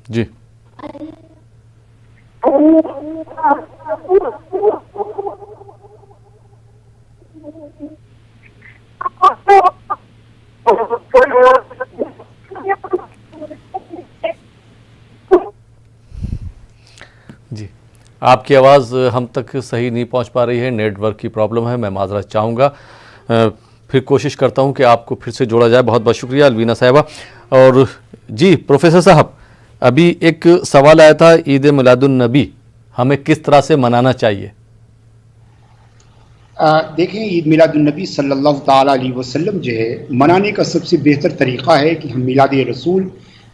جی جی آپ کی آواز ہم تک صحیح نہیں پہنچ پا رہی ہے, نیٹ ورک کی پرابلم ہے, میں معذرت چاہوں گا. پھر کوشش کرتا ہوں کہ آپ کو پھر سے جوڑا جائے. بہت بہت شکریہ الوینا صاحبہ. اور جی پروفیسر صاحب، ابھی ایک سوال آیا تھا، عید میلاد النبی ہمیں کس طرح سے منانا چاہیے؟ دیکھیں، عید میلاد النبی صلی اللہ تعالیٰ علیہ وسلم جو ہے منانے کا سب سے بہتر طریقہ ہے کہ ہم میلاد رسول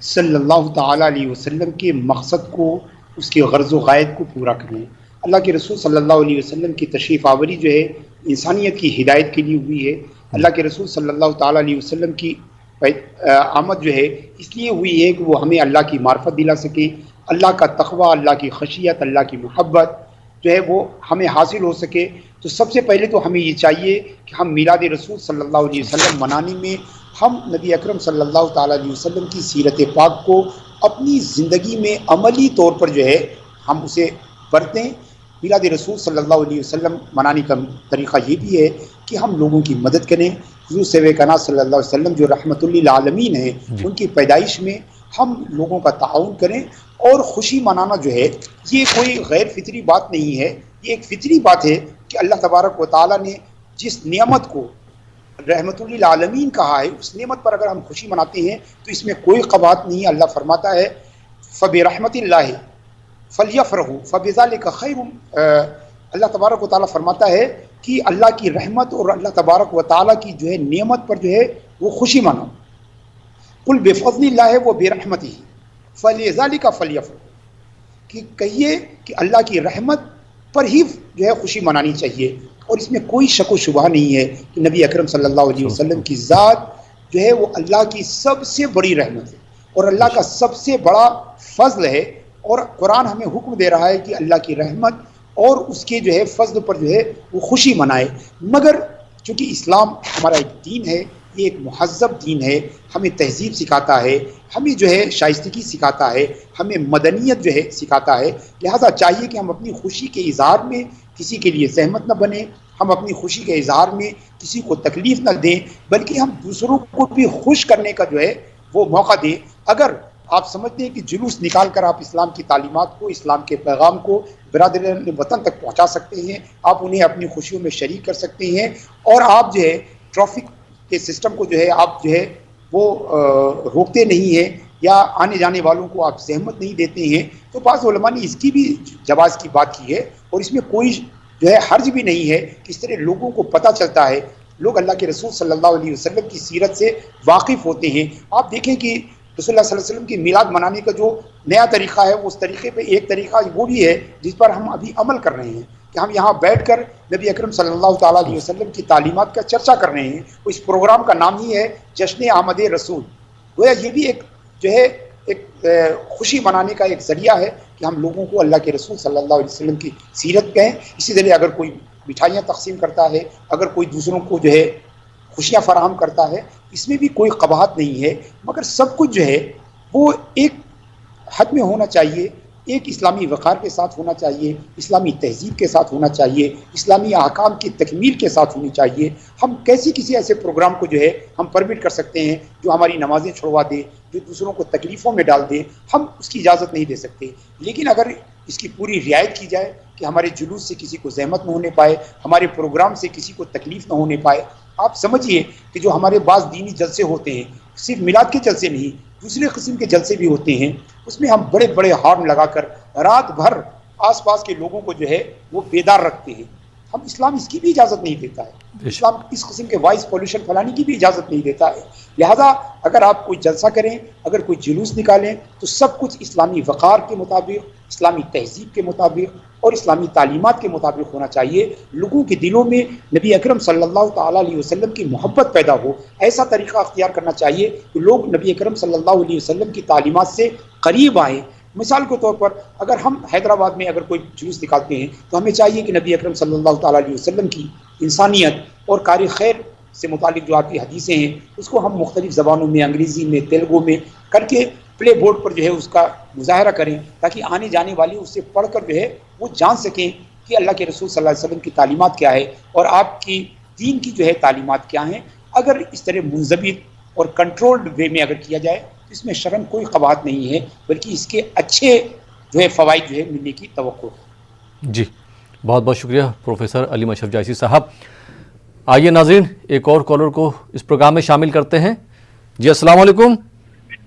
صلی اللہ تعالیٰ علیہ وسلم کے مقصد کو، اس کے غرض و غائد کو پورا کریں. اللہ کے رسول صلی اللہ علیہ وسلم کی تشریف آوری جو ہے انسانیت کی ہدایت کے لیے ہوئی ہے. اللہ کے رسول صلی اللہ تعالیٰ علیہ وسلم کی آمد جو ہے اس لیے ہوئی ہے کہ وہ ہمیں اللہ کی معرفت دلا سکے، اللہ کا تقوی، اللہ کی خشیت، اللہ کی محبت جو ہے وہ ہمیں حاصل ہو سکے. تو سب سے پہلے تو ہمیں یہ چاہیے کہ ہم میلاد رسول صلی اللہ علیہ وسلم منانے میں ہم نبی اکرم صلی اللہ تعالیٰ علیہ وسلم کی سیرت پاک کو اپنی زندگی میں عملی طور پر جو ہے ہم اسے برتیں. میلاد رسول صلی اللہ علیہ وسلم منانے کا طریقہ یہ بھی ہے کہ ہم لوگوں کی مدد کریں. حضور سیوہ کائنات صلی اللہ علیہ وسلم جو رحمت للعالمین ہیں ان کی پیدائش میں ہم لوگوں کا تعاون کریں. اور خوشی منانا جو ہے یہ کوئی غیر فطری بات نہیں ہے، یہ ایک فطری بات ہے کہ اللہ تبارک و تعالیٰ نے جس نعمت کو رحمت للعالمین کہا ہے اس نعمت پر اگر ہم خوشی مناتے ہیں تو اس میں کوئی قباحت نہیں ہے. اللہ فرماتا ہے فبرحمت اللہ فلیفرحوا فبذلک خیر. اللہ تبارک و تعالیٰ فرماتا ہے کہ اللہ کی رحمت اور اللہ تبارک و تعالیٰ کی جو ہے نعمت پر جو ہے وہ خوشی مناؤ. قل بفضل اللہ و برحمتہ فلذلک فلیفرحوا، کہ کہیے کہ اللہ کی رحمت پر ہی جو ہے خوشی منانی چاہیے. اور اس میں کوئی شک و شبہ نہیں ہے کہ نبی اکرم صلی اللہ علیہ وسلم کی ذات جو ہے وہ اللہ کی سب سے بڑی رحمت ہے اور اللہ کا سب سے بڑا فضل ہے. اور قرآن ہمیں حکم دے رہا ہے کہ اللہ کی رحمت اور اس کے جو ہے فضل پر جو ہے وہ خوشی منائے. مگر چونکہ اسلام ہمارا ایک دین ہے، یہ ایک مہذب دین ہے، ہمیں تہذیب سکھاتا ہے، ہمیں جو ہے شائستگی سکھاتا ہے، ہمیں مدنیت جو ہے سکھاتا ہے. لہذا چاہیے کہ ہم اپنی خوشی کے اظہار میں کسی کے لیے زحمت نہ بنیں، ہم اپنی خوشی کے اظہار میں کسی کو تکلیف نہ دیں، بلکہ ہم دوسروں کو بھی خوش کرنے کا جو ہے وہ موقع دیں. اگر آپ سمجھتے ہیں کہ جلوس نکال کر آپ اسلام کی تعلیمات کو، اسلام کے پیغام کو برادران وطن تک پہنچا سکتے ہیں، آپ انہیں اپنی خوشیوں میں شریک کر سکتے ہیں، اور آپ جو ہے ٹریفک کے سسٹم کو جو ہے آپ جو ہے وہ روکتے نہیں ہیں یا آنے جانے والوں کو آپ زحمت نہیں دیتے ہیں، تو بعض علماء نے اس کی بھی جواز کی بات کی ہے. اور اس میں کوئی جو ہے حرج بھی نہیں ہے کہ اس طرح لوگوں کو پتہ چلتا ہے، لوگ اللہ کے رسول صلی اللہ علیہ وسلم کی سیرت سے واقف ہوتے ہیں. آپ دیکھیں کہ رسول اللہ صلی اللہ علیہ وسلم کی میلاد منانے کا جو نیا طریقہ ہے وہ اس طریقے پہ ایک طریقہ وہ بھی ہے جس پر ہم ابھی عمل کر رہے ہیں کہ ہم یہاں بیٹھ کر نبی اکرم صلی اللہ تعالیٰ علیہ وسلم کی تعلیمات کا چرچا کر رہے ہیں. اس پروگرام کا نام ہی ہے جشن آمد رسول. گویا یہ بھی ایک جو ہے ایک خوشی منانے کا ایک ذریعہ ہے کہ ہم لوگوں کو اللہ کے رسول صلی اللہ علیہ وسلم کی سیرت کہیں. اسی طرح اگر کوئی مٹھائیاں تقسیم کرتا ہے، اگر کوئی دوسروں کو جو ہے خوشیاں فراہم کرتا ہے، اس میں بھی کوئی قباحت نہیں ہے. مگر سب کچھ جو ہے وہ ایک حد میں ہونا چاہیے، ایک اسلامی وقار کے ساتھ ہونا چاہیے، اسلامی تہذیب کے ساتھ ہونا چاہیے، اسلامی احکام کی تکمیل کے ساتھ ہونی چاہیے. ہم کیسے کسی ایسے پروگرام کو جو ہے ہم پرمٹ کر سکتے ہیں جو ہماری نمازیں چھڑوا دے، جو دوسروں کو تکلیفوں میں ڈال دے؟ ہم اس کی اجازت نہیں دے سکتے. لیکن اگر اس کی پوری رعایت کی جائے کہ ہمارے جلوس سے کسی کو زحمت نہ ہونے پائے، ہمارے پروگرام سے کسی کو تکلیف نہ ہونے پائے. آپ سمجھیے کہ جو ہمارے بعض دینی جلسے ہوتے ہیں، صرف میلاد کے جلسے نہیں، دوسرے قسم کے جلسے بھی ہوتے ہیں، اس میں ہم بڑے بڑے ہارن لگا کر رات بھر آس پاس کے لوگوں کو جو ہے وہ بیدار رکھتے ہیں. ہم اسلام اس کی بھی اجازت نہیں دیتا ہے. اسلام اس قسم کے وائس پولوشن پھیلانے کی بھی اجازت نہیں دیتا ہے. لہذا اگر آپ کوئی جلسہ کریں، اگر کوئی جلوس نکالیں، تو سب کچھ اسلامی وقار کے مطابق، اسلامی تہذیب کے مطابق اور اسلامی تعلیمات کے مطابق ہونا چاہیے. لوگوں کے دلوں میں نبی اکرم صلی اللہ تعالیٰ علیہ وسلم کی محبت پیدا ہو، ایسا طریقہ اختیار کرنا چاہیے کہ لوگ نبی اکرم صلی اللہ علیہ وسلم کی تعلیمات سے قریب آئیں. مثال کے طور پر اگر ہم حیدرآباد میں اگر کوئی جلوس نکالتے ہیں تو ہمیں چاہیے کہ نبی اکرم صلی اللہ تعالیٰ علیہ وسلم کی انسانیت اور کار خیر سے متعلق جو آپ کی حدیثیں ہیں اس کو ہم مختلف زبانوں میں، انگریزی میں، تیلگو میں کر کے پلے بورڈ پر جو ہے اس کا مظاہرہ کریں، تاکہ آنے جانے والے اس سے پڑھ کر جو ہے وہ جان سکیں کہ اللہ کے رسول صلی اللہ علیہ وسلم کی تعلیمات کیا ہے اور آپ کی دین کی جو ہے تعلیمات کیا ہیں. اگر اس طرح منضبط اور کنٹرولڈ وے میں اگر کیا جائے تو اس میں شرم کوئی قباحت نہیں ہے، بلکہ اس کے اچھے جو ہے فوائد جو ہے ملنے کی توقع ہے. جی بہت بہت شکریہ پروفیسر علیم اشرف جائسی صاحب. آئیے ناظرین ایک اور کالر کو اس پروگرام میں شامل کرتے ہیں. جی السلام علیکم.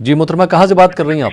جی محترمہ کہاں سے بات کر رہی ہیں آپ؟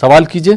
سوال کیجئے.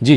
جی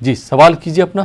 جی سوال کیجئے اپنا.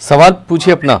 سوال پوچھئے اپنا.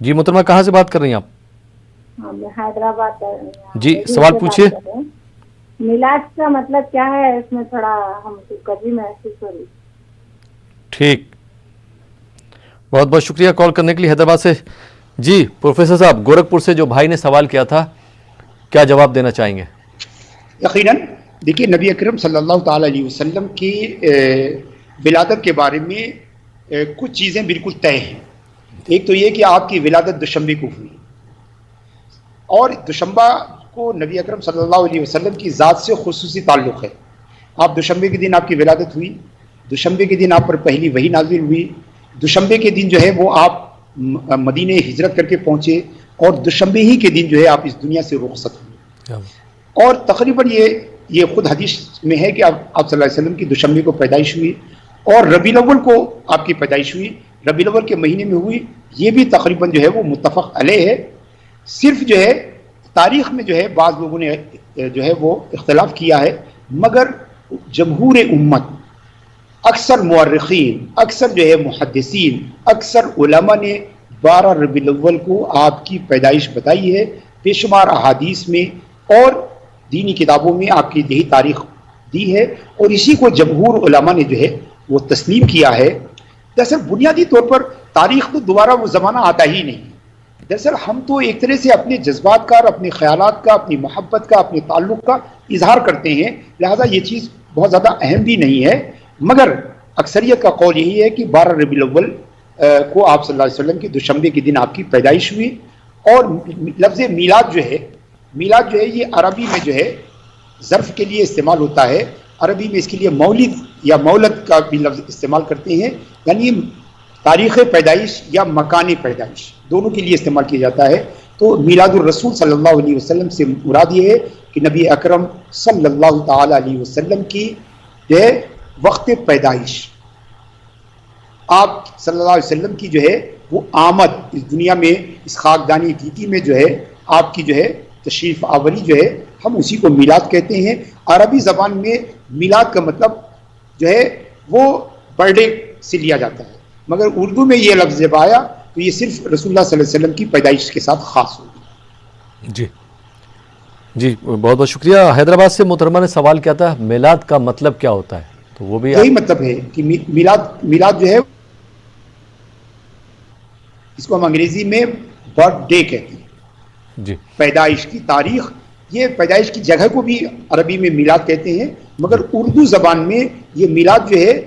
جی محترمہ کہاں سے بات کر رہی ہیں آپ؟ میں حیدرآباد سے جی سوال پوچھیے. میلاد کا مطلب کیا ہے؟ اس میں تھوڑا ہم کو کبھی محسوس ہو رہی. ٹھیک، بہت بہت شکریہ کال کرنے کے لیے حیدرآباد سے. جی پروفیسر صاحب، گورکھپور سے جو بھائی نے سوال کیا تھا، کیا جواب دینا چاہیں گے؟ یقیناً دیکھیے، نبی اکرم صلی اللہ تعالی علیہ وسلم کی ولادت کے بارے میں کچھ چیزیں بالکل طے ہیں. ایک تو یہ کہ آپ کی ولادت دوشنبے کو ہوئی، اور دوشنبہ کو نبی اکرم صلی اللہ علیہ وسلم کی ذات سے خصوصی تعلق ہے. آپ دوشنبے کے دن آپ کی ولادت ہوئی، دوشنبے کے دن آپ پر پہلی وحی نازل ہوئی، دوشنبے کے دن جو ہے وہ آپ مدینے ہجرت کر کے پہنچے، اور دوشنبے ہی کے دن جو ہے آپ اس دنیا سے رخصت ہوئے. اور تقریباً یہ خود حدیث میں ہے کہ آپ صلی اللہ علیہ وسلم کی دوشنبے کو پیدائش ہوئی، اور ربیع الاول کو آپ کی پیدائش ہوئی، ربیع الاول کے مہینے میں ہوئی. یہ بھی تقریباً جو ہے وہ متفق علیہ ہے. صرف جو ہے تاریخ میں جو ہے بعض لوگوں نے جو ہے وہ اختلاف کیا ہے، مگر جمہور امت، اکثر مورخین، اکثر جو ہے محدثین، اکثر علماء نے 12 ربیع الاول کو آپ کی پیدائش بتائی ہے. بے شمار احادیث میں اور دینی کتابوں میں آپ کی یہی تاریخ دی ہے، اور اسی کو جمہور علماء نے جو ہے وہ تسلیم کیا ہے. دراصل بنیادی طور پر تاریخ تو دوبارہ وہ زمانہ آتا ہی نہیں. دراصل ہم تو ایک طرح سے اپنے جذبات کا، اپنے خیالات کا، اپنی محبت کا، اپنے تعلق کا اظہار کرتے ہیں، لہذا یہ چیز بہت زیادہ اہم بھی نہیں ہے. مگر اکثریت کا قول یہی ہے کہ 12 ربیع الاول کو آپ صلی اللہ علیہ وسلم کی دوشنبے کے دن آپ کی پیدائش ہوئی. اور لفظ میلاد جو ہے یہ عربی میں جو ہے ظرف کے لیے استعمال ہوتا ہے. عربی میں اس کے لیے مولد یا مولد کا بھی لفظ استعمال کرتے ہیں، یعنی تاریخ پیدائش یا مکان پیدائش دونوں کے لیے استعمال کیا جاتا ہے. تو میلاد الرسول صلی اللہ علیہ وسلم سے مراد یہ ہے کہ نبی اکرم صلی اللہ تعالی علیہ وسلم کی جو ہے وقت پیدائش، آپ صلی اللہ علیہ وسلم کی جو ہے وہ آمد اس دنیا میں، اس خاکدانی گیتی میں جو ہے آپ کی جو ہے تشریف آوری جو ہے، ہم اسی کو میلاد کہتے ہیں. عربی زبان میں میلاد کا مطلب جو ہے وہ برتھ ڈے سے لیا جاتا ہے، مگر اردو میں یہ لفظ جب آیا تو یہ صرف رسول اللہ صلی اللہ علیہ وسلم کی پیدائش کے ساتھ خاص ہوگی. جی بہت بہت شکریہ. حیدرآباد سے محترمہ نے سوال کیا تھا میلاد کا مطلب کیا ہوتا ہے، تو وہ بھی یہی مطلب ہے کہ میلاد جو ہے اس کو ہم انگریزی میں برتھ ڈے کہتے ہیں. جی پیدائش کی تاریخ، یہ پیدائش کی جگہ کو بھی عربی میں میلاد کہتے ہیں، مگر اردو زبان میں یہ میلاد جو ہے،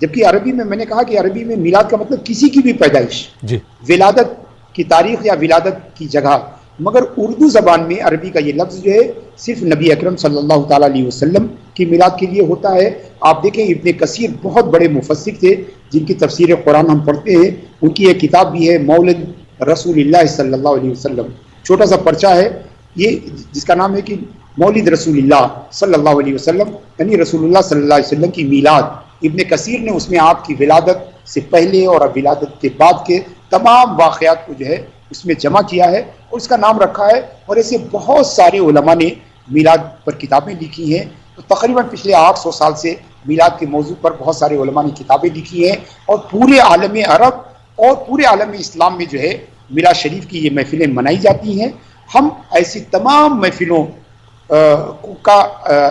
جبکہ عربی میں نے کہا کہ عربی میں میلاد کا مطلب کسی کی بھی پیدائش، جی ولادت کی تاریخ یا ولادت کی جگہ، مگر اردو زبان میں عربی کا یہ لفظ جو ہے صرف نبی اکرم صلی اللہ تعالی علیہ وسلم کی میلاد کے لیے ہوتا ہے. آپ دیکھیں ابن کثیر بہت بڑے مفسر تھے جن کی تفسیر قرآن ہم پڑھتے ہیں، ان کی ایک کتاب بھی ہے مولد رسول اللہ صلی اللہ علیہ وسلم. چھوٹا سا پرچہ ہے یہ جس کا نام ہے کہ مولد رسول اللہ صلی اللہ علیہ وسلم، یعنی رسول اللہ صلی اللہ علیہ وسلم کی میلاد. ابن کثیر نے اس میں آپ کی ولادت سے پہلے اور ولادت کے بعد کے تمام واقعات کو جو ہے اس میں جمع کیا ہے اور اس کا نام رکھا ہے. اور ایسے بہت سارے علماء نے میلاد پر کتابیں لکھی ہیں. تو تقریباً پچھلے 800 سال سے میلاد کے موضوع پر بہت سارے علماء نے کتابیں لکھی ہیں، اور پورے عالم عرب اور پورے عالم اسلام میں جو ہے میلاد شریف کی یہ محفلیں منائی جاتی ہیں. ہم ایسی تمام محفلوں کا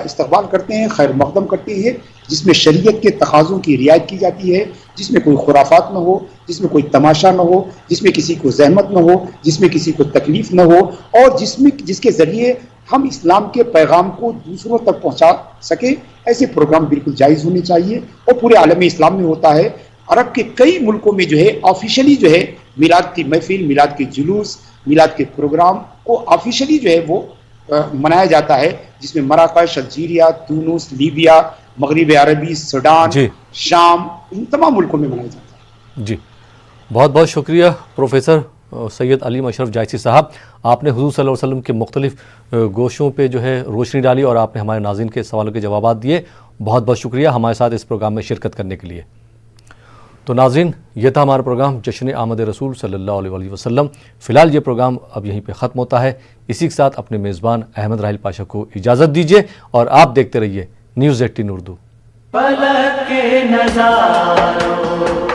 استقبال کرتے ہیں، خیر مقدم کرتے ہیں، جس میں شریعت کے تقاضوں کی رعایت کی جاتی ہے، جس میں کوئی خرافات نہ ہو، جس میں کوئی تماشا نہ ہو، جس میں کسی کو زحمت نہ ہو، جس میں کسی کو تکلیف نہ ہو، اور جس کے ذریعے ہم اسلام کے پیغام کو دوسروں تک پہنچا سکیں. ایسے پروگرام بالکل جائز ہونے چاہیے، اور پورے عالم اسلام میں ہوتا ہے. عرب کے کئی ملکوں میں جو ہے آفیشلی جو ہے میلاد کی محفل، میلاد کے جلوس، میلاد کے پروگرام کو آفیشلی جو ہے وہ منایا جاتا ہے، جس میں مراکش، الجیریا، تونس، لیبیا، مغرب عربی، سوڈان، شام، ان تمام ملکوں میں منایا جاتا ہے. جی بہت بہت شکریہ پروفیسر سید علیم اشرف جائسی صاحب. آپ نے حضور صلی اللہ علیہ وسلم کے مختلف گوشوں پہ جو ہے روشنی ڈالی، اور آپ نے ہمارے ناظرین کے سوالوں کے جوابات دیے. بہت بہت شکریہ ہمارے ساتھ اس پروگرام میں شرکت کرنے کے لیے. تو ناظرین، یہ تھا ہمارا پروگرام جشن آمد رسول صلی اللہ علیہ وسلم. فی الحال یہ پروگرام اب یہیں پہ ختم ہوتا ہے. اسی کے ساتھ اپنے میزبان احمد راحیل پاشا کو اجازت دیجیے، اور آپ دیکھتے رہیے نیوز 18 اردو. پلک کے نظاروں